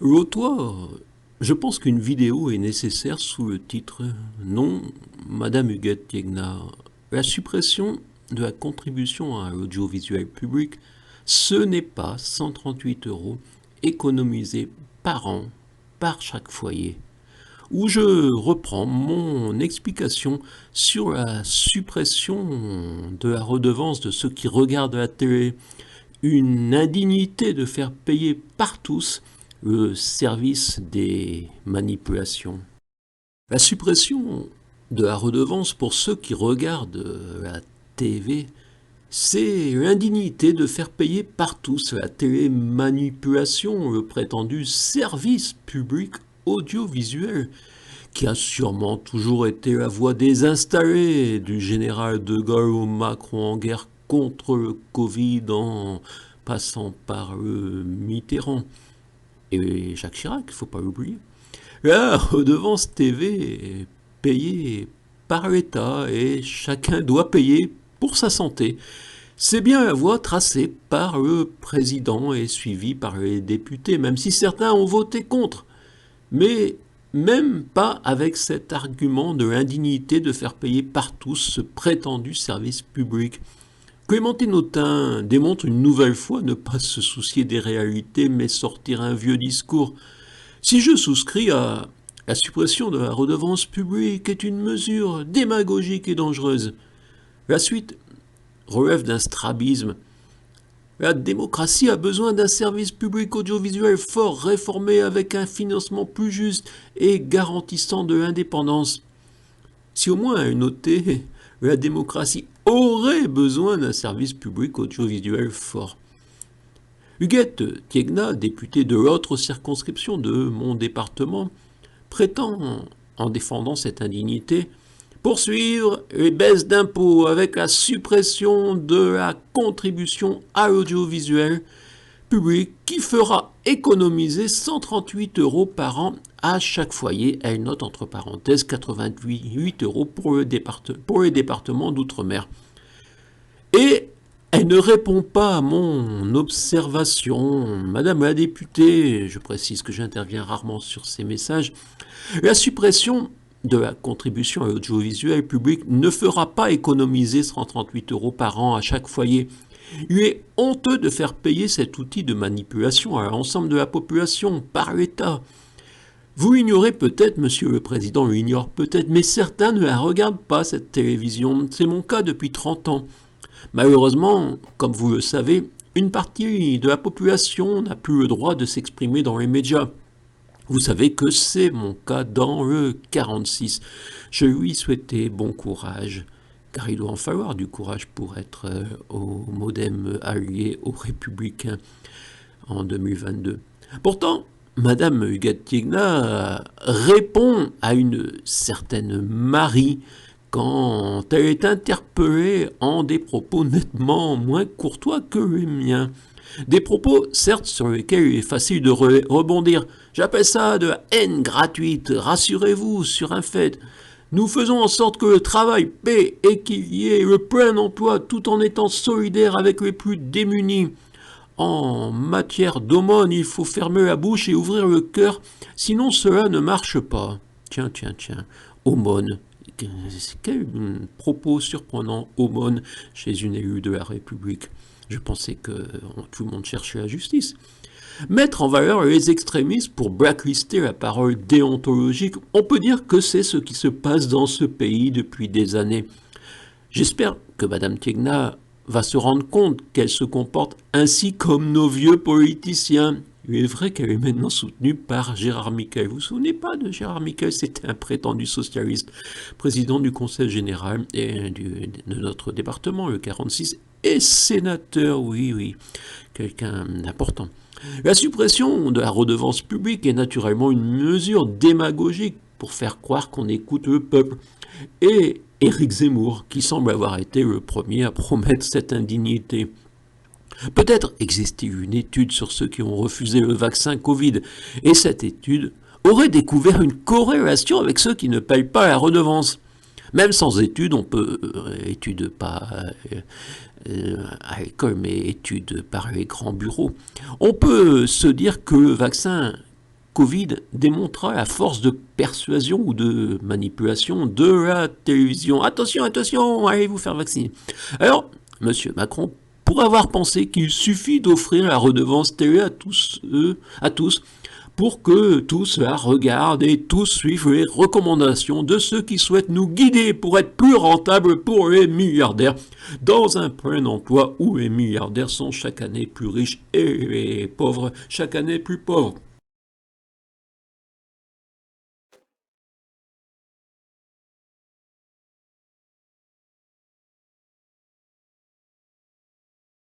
L'autre, je pense qu'une vidéo est nécessaire sous le titre Non, Madame Huguette Tiegna, la suppression de la contribution à l'audiovisuel public, ce n'est pas 138 euros économisés par an par chaque foyer. Où je reprends mon explication sur la suppression de la redevance de ceux qui regardent la télé, une indignité de faire payer par tous le service des manipulations. La suppression de la redevance pour ceux qui regardent la TV, c'est l'indignité de faire payer par tous la télémanipulation, le prétendu service public audiovisuel, qui a sûrement toujours été la voix désinstallée du général de Gaulle au Macron en guerre contre le Covid en passant par le Mitterrand. Et Jacques Chirac, il ne faut pas l'oublier. La redevance TV est payée par l'État et chacun doit payer pour sa santé. C'est bien la voie tracée par le président et suivie par les députés, même si certains ont voté contre. Mais même pas avec cet argument de l'indignité de faire payer par tous ce prétendu service public. Clémentine Autain démontre une nouvelle fois ne pas se soucier des réalités mais sortir un vieux discours. Si je souscris à la suppression de la redevance publique est une mesure démagogique et dangereuse, la suite relève d'un strabisme. La démocratie a besoin d'un service public audiovisuel fort, réformé avec un financement plus juste et garantissant de l'indépendance. Si au moins elle notait, la démocratie aurait besoin d'un service public audiovisuel fort. Huguette Tiegna, députée de l'autre circonscription de mon département, prétend, en défendant cette indignité, poursuivre les baisses d'impôts avec la suppression de la contribution à l'audiovisuel public qui fera économiser 138 euros par an à chaque foyer. Elle note entre parenthèses 88 euros pour les départements d'outre-mer. Et elle ne répond pas à mon observation. Madame la députée, je précise que j'interviens rarement sur ces messages, la suppression de la contribution à l'audiovisuel public ne fera pas économiser 138 euros par an à chaque foyer. Il est honteux de faire payer cet outil de manipulation à l'ensemble de la population par l'État. Vous l'ignorez peut-être, Monsieur le Président l'ignore peut-être, mais certains ne la regardent pas, cette télévision. C'est mon cas depuis 30 ans. Malheureusement, comme vous le savez, une partie de la population n'a plus le droit de s'exprimer dans les médias. Vous savez que c'est mon cas dans le 46. Je lui souhaitais bon courage, car il doit en falloir du courage pour être au MoDem allié aux Républicains en 2022. Pourtant, Madame Huguette Tiegna répond à une certaine Marie quand elle est interpellée en des propos nettement moins courtois que les miens. Des propos, certes, sur lesquels il est facile de rebondir. J'appelle ça de la haine gratuite. Rassurez-vous sur un fait. Nous faisons en sorte que le travail paie et qu'il y ait le plein emploi tout en étant solidaire avec les plus démunis. En matière d'aumône, il faut fermer la bouche et ouvrir le cœur, sinon cela ne marche pas. Tiens, aumône. Quel propos surprenant, aumône, chez une élue de la République. Je pensais que tout le monde cherchait la justice. Mettre en valeur les extrémistes pour blacklister la parole déontologique, on peut dire que c'est ce qui se passe dans ce pays depuis des années. J'espère que Madame Tiegna va se rendre compte qu'elle se comporte ainsi comme nos vieux politiciens. Il est vrai qu'elle est maintenant soutenue par Gérard Miquel. Vous vous souvenez pas de Gérard Miquel? C'était un prétendu socialiste, président du Conseil général de notre département, le 46, et sénateur, oui, quelqu'un d'important. La suppression de la redevance publique est naturellement une mesure démagogique pour faire croire qu'on écoute le peuple. Et Éric Zemmour, qui semble avoir été le premier à promettre cette indignité. Peut-être existe-t-il une étude sur ceux qui ont refusé le vaccin Covid, et cette étude aurait découvert une corrélation avec ceux qui ne payent pas la redevance. Même sans étude, on peut, étude pas à l'école, mais étude par les grands bureaux, on peut se dire que le vaccin Covid démontra la force de persuasion ou de manipulation de la télévision. Attention, attention, allez vous faire vacciner. Alors, M. Macron pourrait avoir pensé qu'il suffit d'offrir la redevance télé à tous, pour que tous la regardent et tous suivent les recommandations de ceux qui souhaitent nous guider pour être plus rentables pour les milliardaires, dans un plein emploi où les milliardaires sont chaque année plus riches et les pauvres chaque année plus pauvres.